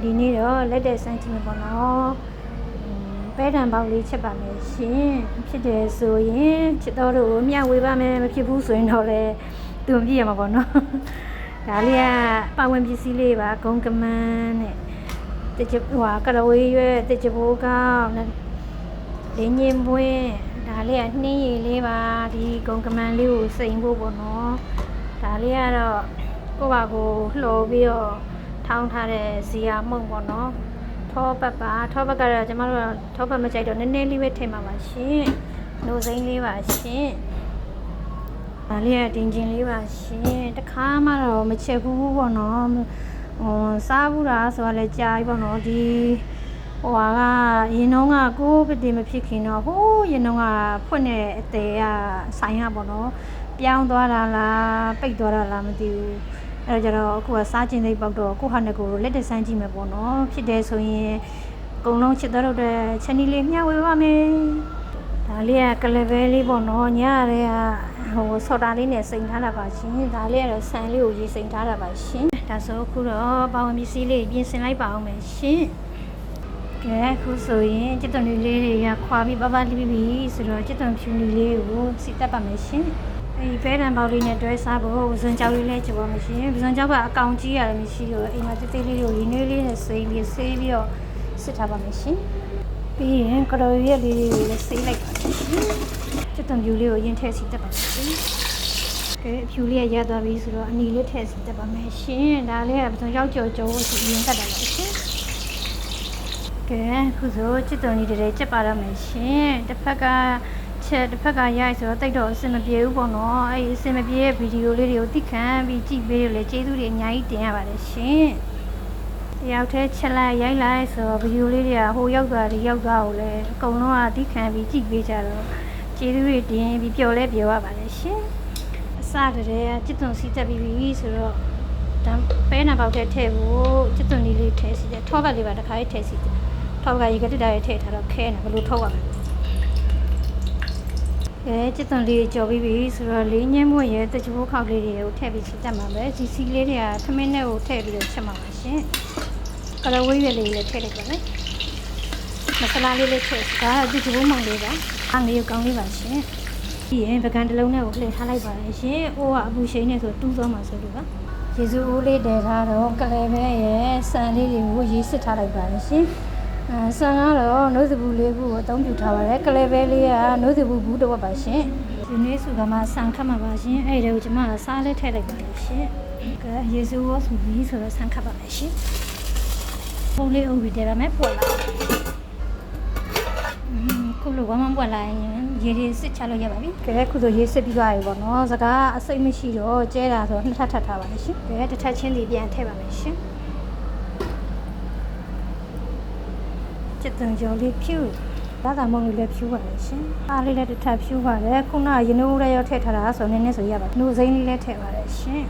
ဒီနေ့တော့လက်တဲ့စမ်းကြည့်မယ်ပေါ့နော်ပဲတံပေါက်လေးချက်ပါမယ်ရှင်ဖြစ်တယ်ဆိုရင်ချစ်တော်တို့ကိုမျှဝေပါမယ်မဖြစ်ဘူးဆိုရင်တော့လေသူမပြည့်ရမှာပေါ့နော်ဒါလေးကပါဝင်ပစ္စည်းလေးပါဂုံကမန်းနဲ့တချဟွာကရဝေးရွက်တချဘိုးကောင်းလင်းညင်ပွင့်ဒါလေးကနှင်းရည်လေးပါဒီဂုံကမန်းလေးကိုစိန်ဖို့ပေါ့နော်ဒါလေးကတော့ကိုယ့်ဘာကိုလှော်ပြီးတော့ထောင်းထားတဲ့ဇီယာမုံပေါ့နော်ထောပတ်ပါထောပတ်ကတော့ကျမတို့ထောပတ်မကြိုက်တော့နည်းနည်းလေးပဲထည့်မှာပါရှင်နှုတ်စိမ့်လေးပါရှင်ဒါလေးကတင်ချင်းလေးပါရှင်တခါမှတော့မချက်ဘူးပေါ့နော်စားဘူးလားဆိုတော့လည်းကြားပြီပေါ့နော်ဒီဟိုကရင်တော့ကကိုပတိမဖြစ်ခင်တော့ဟိုးရင်တော့ကဖွင့်နေတဲ့အသေးကဆိုင်ရပေါ့နော်ပြောင်းသွားတာလားပိတ်သွားတာလားမသိဘူးအဲ့တော့ကျတော့အခုကစားကျင်သိပေါက်တော့ကိုဟာနဲ့ကိုလက်တဆန်းကြည့်မယ်ပေါ့နော်ဖြစ်တယ်ဆိုရင်အကုန်လုံးချစ်တော်တဲ့ချက်နီလေးမျှဝေပါမယ်ဒါလေးကကလပဲလေးပေါ့နော်ညရဲကဟိုဆော်တာလေးနဲ့စိန်ထားတာပါရှင်ဒါလေးကတော့ဆန်လေးကိုရေးစိန်ထားတာပါရှင်ဒါဆိုအခုတော့ပါဝင်ပစ္စည်းလေးပြင်ဆင်လိုက်ပါအောင်မယ်ရှင်ကဲအခုဆိုရင်ချစ်တော်လေးတွေကခွာပြီးပပလိပြီဆိုတော့ချစ်တော်ဖြူလေးကိုစီတက်ပါမယ်ရှင်အဲဒီပဲတံပေါက်လေးနဲ့တွဲစားဖို့ပစွန်ကြောက်လေးလည်းကြိုပါမရှင်ပစွန်ကြောက်ကအကောင်ကြီးရတယ်မရှိလို့အိမ်မှာတိတ်တိတ်လေးကိုရင်းနှီးလေးနဲ့စိမ့်ပြီးဆေးပြီးတော့စစ်ထားပါမယ်ရှင်ပြီးရင်ကတော်ရွက်လေးကိုလည်းဆေးလိုက်ပါရှင်ချစ်တော်ဖြူလေးကိုရင်ထည့်စီတက်ပါမယ်ရှင်ကဲဖြူလေးရသွားပြီဆိုတော့အနီလေးထည့်စီတက်ပါမယ်ရှင်ဒါလေးကပစွန်ကြောက်ကြော်ကြော်ဆိုရင်တက်တာပါရှင်ကဲခုဆိုချစ်တော်ကြီးတွေချက်ပါရမယ်ရှင်တစ်ဖက်ကချက်တစ်ဖက်ကရိုက်ဆိုတော့တိတ်တော့အဆင်မပြေဘူးပေါ့နော်အဲ့ဒီအဆင်မပြေတဲ့ဗီဒီယိုလေးတွေကိုသိခံပြီးကြည့်ပေးရလေကျေးဇူးတွေအများကြီးတင်ရပါတယ်ရှင်တယောက်တည်းချက်လိုက်ရိုက်လိုက်ဆိုတော့ဗီဒီယိုလေးတွေကဟိုရောက်သွားဒီရောက်သွားကိုလည်းအကုန်လုံးကသိခံပြီးကြည့်ပေးကြတော့ကျေးဇူးတွေတင်ပြီးပျော်လဲပျော်ရပါတယ်ရှင်အစတည်းကချစ်သွန်စီတက်ပြီးပြီဆိုတော့ဒါပဲနာပေါက်တဲ့ထည့်ဖို့ချစ်သွန်လေးထည့်စီတယ်ထောပတ်လေးပါတစ်ခါလေးထည့်စီတယ်ထောက်ကရေကတစ်တားလေးထည့်ထားတော့ခဲနေဘယ်လိုထောက်ရမလဲချစ်သွန်လေးကြော်ပြီးပြီဆိုတော့လေးညင်းမွေရဲ့တချို့ခောက်လေးတွေကိုထည့်ပြီးချက်တက်မှာပဲဒီစီလေးတွေကခမင်းနဲ့ကိုထည့်ပြီးတော့ချက်မှာပါရှင်ကရဝေးရလေးလည်းထည့်လိုက်ပါမယ်မဆလာလေးလည်းထည့်ဒါကဒီဘုံမောင်လေးပါအငယ်ကောင်းလေးပါရှင်ပြီးရင်ပကံတစ်လုံးနဲ့ကိုလှည့်ထားလိုက်ပါလေရှင်အိုးကအပူရှိန်နဲ့ဆိုတူးသွားမှာဆိုလို့ပါယေစုအိုးလေးတည်ထားတော့ကလေးပဲရဲ့ဆန်လေးတွေကိုရေးစစ်ထားလိုက်ပါလေရှင်ဆန်ကတော့နှုတ်သဘူးလေးခုကိုအသုံးပြုထားပါတယ်ကလေးပဲလေးကနှုတ်သဘူးဘူးတော့ပါရှင်ဒီနေ့ဆိုကမှဆန်ခတ်မှာပါရှင်အဲ့ဒါကိုကျွန်မစားလေးထည့်လိုက်ပါလိမ့်ရှင်ကဲယေစုရောဆိုပြီးဆိုတော့ဆန်ခတ်ပါမယ်ရှင်ပုံလေးအုပ်ပြီးတယ်ပါမယ်ပွက်လာခုလိုဝမ်းမပွက်လာရင်ရေတွေစစ်ချလို့ရပါပြီကဲခုဆိုရေစစ်ပြီးသွားပြီပေါ့နော်စကားအစိတ်မရှိတော့ကျဲတာဆိုနှစ်ထပ်ထပ်ထားပါမယ်ရှင်ကဲတစ်ထပ်ချင်းစီပြန်ထည့်ပါမယ်ရှင်ချစ်သွန်ကြော်လေးဖြူဒါသာမုံလေးလည်းဖြူပါလေရှင်အားလေးလည်းတစ်ထပ်ဖြူပါတယ်ခုနရနိုးရဲရောထည့်ထားတာဆိုနည်းနည်းဆိုရပါနှုတ်စိမ့်လေးလည်းထည့်ပါတယ်ရှင်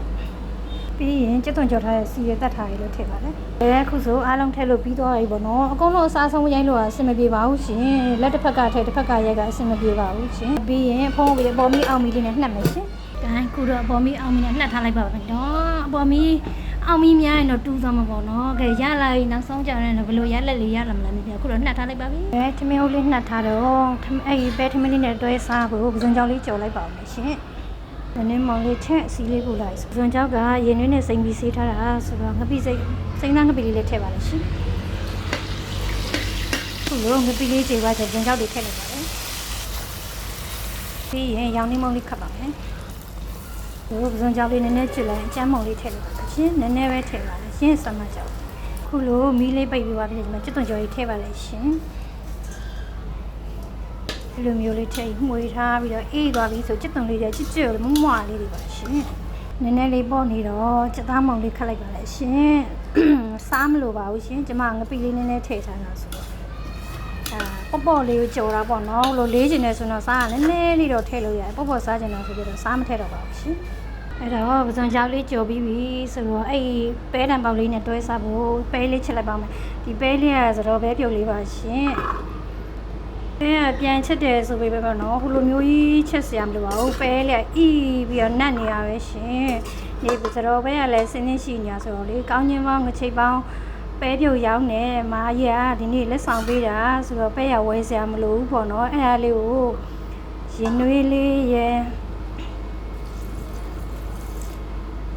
ပြီးရင်ချစ်သွန်ကြော်ထားတဲ့စီရတက်ထားလေးလည်းထည့်ပါတယ်ခုဆိုအားလုံးထည့်လို့ပြီးသွားပြီပေါ့နော်အကုန်လုံးအစားဆုံးရိုင်းလို့အဆင်မပြေပါဘူးရှင်လက်တစ်ဖက်ကထည့်တစ်ဖက်ကရိုက်ကအဆင်မပြေပါဘူးရှင်ပြီးရင်ဖုံးပြီးအပေါ်မီအောင်မီလေးနဲ့နှက်မယ်ရှင်ဒါခုတော့အပေါ်မီအောင်မီနဲ့နှက်ထားလိုက်ပါမယ်နော်အပေါ်မီအောင်မီများရင်တော့တူးသွားမှာပေါ့နော်ကဲရလာပြီနောက်ဆုံးကြရင်တော့ဘယ်လိုရလက်လေးရလာမလားမသိဘူးခုတော့နှက်ထားလိုက်ပါပြီထမင်းဟုတ်လေးနှက်ထားတော့အဲ့ဒီပဲထမင်းလေးနဲ့တွဲစားဖို့ပစွန်ကြောက်လေးကြော်လိုက်ပါဦးရှင်နည်းနည်းမောင်လေးချက်စီလေးပို့လိုက်ပစွန်ကြောက်ကရေနွေးနဲ့စိမ့်ပြီးဆေးထားတာဆိုတော့ငပိစိမ့်သားငပိလေးလည်းထည့်ပါလိမ့်ရှင်ခုလိုငပိလေးကြေပါချက်ပစွန်ကြောက်တွေထည့်လိုက်ပါမယ်ပြီးရင်ရောင်နေမောင်လေးခတ်ပါမယ်ပစွန်ကြောက်လေးနည်းနည်းကျွတ်လိုက်အချမ်းမောင်လေးထည့်လိုက်ပါရှင်နည်းနည်းပဲထည့်ပါလိမ့်ရှင်စမ်းမကြောက်ခုလိုမီးလေးပိတ်ပြီးပါပြီဒီမှာကျွတ်သွန်ကြော်ကြီးထည့်ပါလိမ့်ရှင်ဒီလိုမျိုးလေးထည့်မှွေထားပြီးတော့အေးသွားပြီဆိုကျွတ်သွန်လေးတွေချစ်ချစ်မမွားလေးတွေပါရှင်နည်းနည်းလေးပေါ့နေတော့စက်သားမောင်လေးခတ်လိုက်ပါလိမ့်ရှင်စားမလို့ပါဘူးရှင်ကျမငပိလေးနည်းနည်းထည့်ထားတာဆိုတော့ပေါ့လေးကိုကြော်တာပေါ့နော်လို့လေးချင်တယ်ဆိုတော့စားရနည်းနည်းလေးတော့ထည့်လို့ရတယ်ပေါ့စားချင်တာဆိုပြီးတော့စားမထည့်တော့ပါဘူးရှင်အဲ့တော့ပစွန်ကြောက်လေးကြော်ပြီးပြီဆိုတော့အဲ့ပဲတံပေါက်လေးနဲ့တွဲစားဖို့ပဲလေးချက်လိုက်ပါမယ်ဒီပဲလေးကဆိုတော့ပဲပြုတ်လေးပါရှင်ပြန်ချက်တယ်ဆိုပေမဲ့ပေါ့နော်ဟိုလိုမျိုးကြီးချက်စရာမလိုပါဘူးပဲလေးအီးပြီးတော့နတ်နေရပဲရှင်နေပြီဆိုတော့ပဲကလည်းစင်းနေရှိညာဆိုတော့လေကောင်းချင်းပေါင်းငချိတ်ပေါင်း ပဲပြုတ်ရောင်းနေမာကြီးကဒီနေ့လက်ဆောင်ပေးတာဆိုတော့ပဲရဝဲစရာမလိုဘူးပေါ့နော်အဲ့ဒါလေးကိုရင်နွေးလေးရဲ့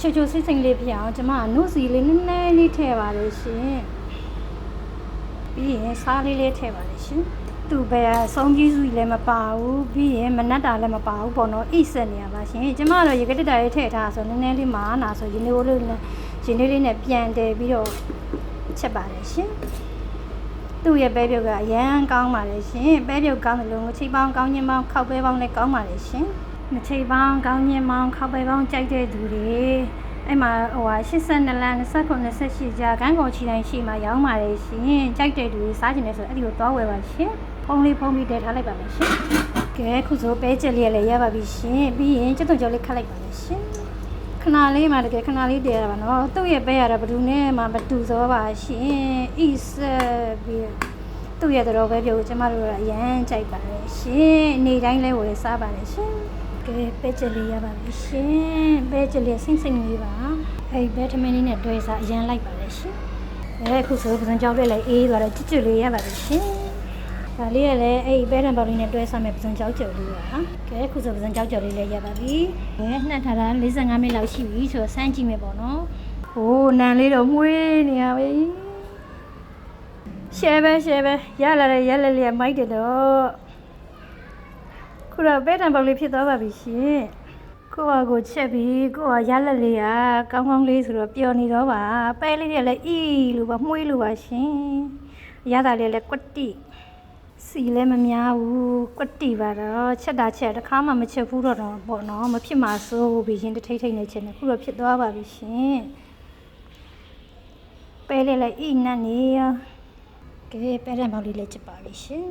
ချိုစိတ်စိတ်လေးပြအောင်ကျမကနှုတ်စီလေးနည်းနည်းလေးထည့်ပါလို့ရှင်ပြီးရင်စားလေးလေးထည့်ပါလို့ရှင်သူပဲဆုံးကြီးစုလည်းမပါဘူးပြီးရင်မနက်တာလည်းမပါဘူးပေါ့နော်အိဆက်နေရပါရှင်ကျမတော့ရေကတက်တာလေးထည့်ထားဆိုနည်းနည်းလေးမာနာဆိုရင်လေးလေးနဲ့ပြန်တယ်ပြီးတော့ချက်ပါလေရှင်သူ့ရဲ့ပဲပြုတ်ကအရန်ကောင်းပါလေရှင်ပဲပြုတ်ကောင်းတယ်လို့ငချိပေါင်းကောင်းချင်းပေါင်းခောက်ပဲပေါင်းလည်းကောင်းပါလေရှင်ငချိပေါင်းကောင်းချင်းပေါင်းခောက်ပဲပေါင်းကြိုက်တဲ့သူတွေအဲ့မှာ82လမ်း29-28ကြာခန်းကုန်ချီတိုင်းရှိမှရောင်းပါလေရှင်ကြိုက်တဲ့သူတွေစားချင်တယ်ဆိုအဲ့ဒီကိုသွားဝယ်ပါရှင်ဖုန်းလေးတည်ထားလိုက်ပါမယ်ရှင်ကဲခုဆိုပဲချက်လေးလည်းရပါပြီရှင်ပြီးရင်ကျုပ်ကြော်လေးခတ်လိုက်ပါမယ်ရှင်ခဏလေးမှတကယ်ခဏလေးတည်ရပါနော်သူ့ရဲ့ပဲရတာဘယ်သူနဲ့မှမတူစောပါရှင်ဣဆက်ပြီးသူ့ရဲ့တော်ပဲပြုတ်ကျမတို့ကအရန်ကြိုက်ပါလေရှင်နေတိုင်းလဲဝယ်စားပါလေရှင်ကဲပဲချက်လေးရပါပြီရှင်ပဲချက်လေးစိမ့်လေးပါအဲ့ဘဲထမင်းလေးနဲ့တွဲစားအရန်လိုက်ပါလေရှင်အခုဆိုပစံကြောက်လေးလည်းအေးသွားတော့ကျွတ်လေးရပါပြီရှင်ဒါလေးရလည်းအဲ့ပဲတံပေါလေးနဲ့တွဲစားမယ်ပစံကြောက်ကြော်လေးပါကဲအခုဆိုပစံကြောက်ကြော်လေးလည်းရပါပြီနှက်ထားတာ45မိနစ်လောက်ရှိပြီဆိုတော့စမ်းကြည့်မယ်ပေါ့နော်ဟိုးနံလေးတော့မှုေးနေရပြီရှဲပဲရလာတဲ့ရက်လက်လေးမိုက်တယ်တော့ခုတော့ပဲတံပေါလေးဖြစ်သွားပါပြီရှင်ကိုချက်ပြီးကိုရလက်လေးကကောင်းလေးဆိုတော့ပျော်နေတော့ပါပဲလေးတွေလည်းအီလို့ပါမှုေးလို့ပါရှင်ရတာလေးလည်းကွတ်တိစီလည်းမများဘူးကွတ်တီပါတော့ချက်တခါမှမချက်ဘူးတော့ပေါ့နော်မဖြစ်မှာစိုးပြီးရင်ထိတ်နေချက်နဲ့ခုတော့ဖြစ်သွားပါပြီရှင်ပဲလေးလည်းအိနတ်နေကဲပဲတံပေါလေးလည်းချက်ပါပြီရှင်